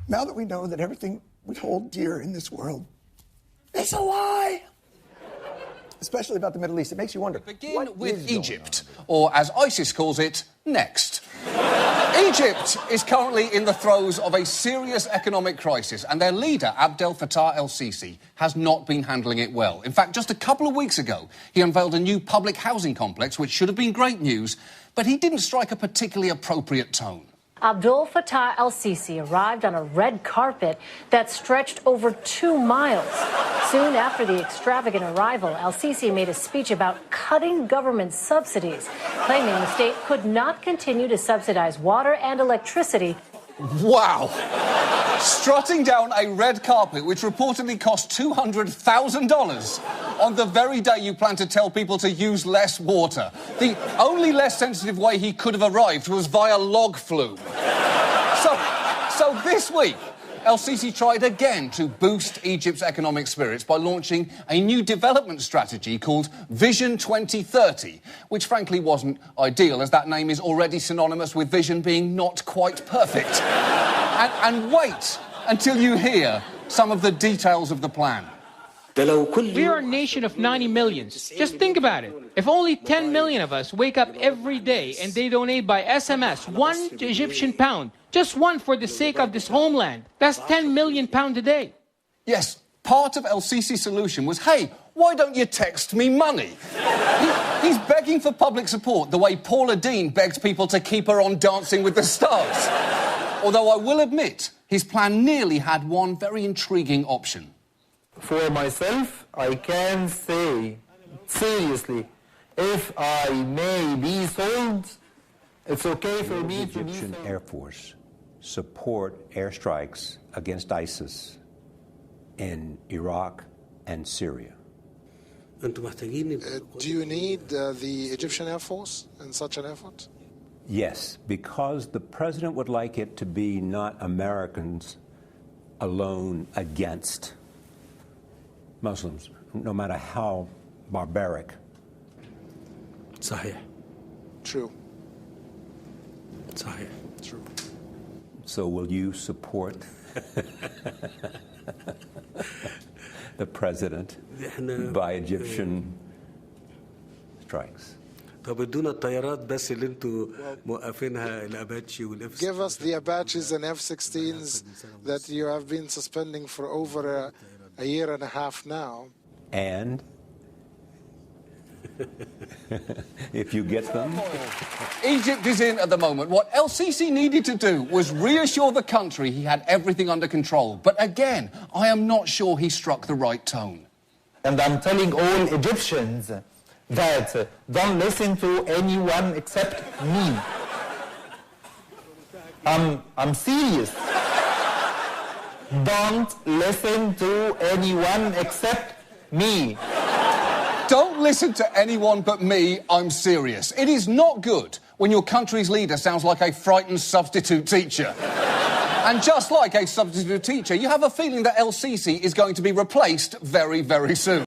Now that we know that everything we hold dear in this world is a lie, especially about the Middle East, it makes you wonder. Begin with Egypt, or as ISIS calls it, next. Egypt is currently in the throes of a serious economic crisis, and their leader, Abdel Fattah el-Sisi, has not been handling it well. In fact, just a couple of weeks ago, he unveiled a new public housing complex, which should have been great news, but he didn't strike a particularly appropriate tone. Abdel Fattah el-Sisi arrived on a red carpet that stretched over 2 miles. Soon after the extravagant arrival, el-Sisi made a speech about cutting government subsidies, claiming the state could not continue to subsidize water and electricity. Wow! Strutting down a red carpet, which reportedly cost $200,000, on the very day you plan to tell people to use less water. The only less sensitive way he could have arrived was via log flume. So this week, el-Sisi tried again to boost Egypt's economic spirits by launching a new development strategy called Vision 2030, which frankly wasn't ideal, as that name is already synonymous with vision being not quite perfect. And wait until you hear some of the details of the plan. We are a nation of 90 million. Just think about it. If only 10 million of us wake up every day and they donate by SMS £1 Egyptian pound, just one for the sake of this homeland, that's 10 million pounds a day. Yes, part of el-Sisi's solution was, hey, why don't you text me money? He's begging for public support the way Paula Dean begs people to keep her on Dancing with the Stars. Although I will admit, his plan nearly had one very intriguing option. For myself, I can say, seriously, if I may be sold, it's okay for me to be sold. The Egyptian Air Force support airstrikes against in Iraq and Syria. Do you need the Egyptian Air Force in such an effort? Yes, because the president would like it to be not Americans alone against Muslims, no matter how barbaric. True. True. So will you support the president by Egyptian strikes? Give us the Apaches and F-16s that you have been suspending for over a year and a half now. And if you get them... Egypt is in at the moment. What el-Sisi needed to do was reassure the country he had everything under control. But again, I am not sure he struck the right tone. And I'm telling all Egyptians that don't listen to anyone except me. I'm serious. Don't listen to anyone except me. Don't listen to anyone but me, I'm serious. It is not good when your country's leader sounds like a frightened substitute teacher. And just like a substitute teacher, you have a feeling that el-Sisi is going to be replaced very, very soon.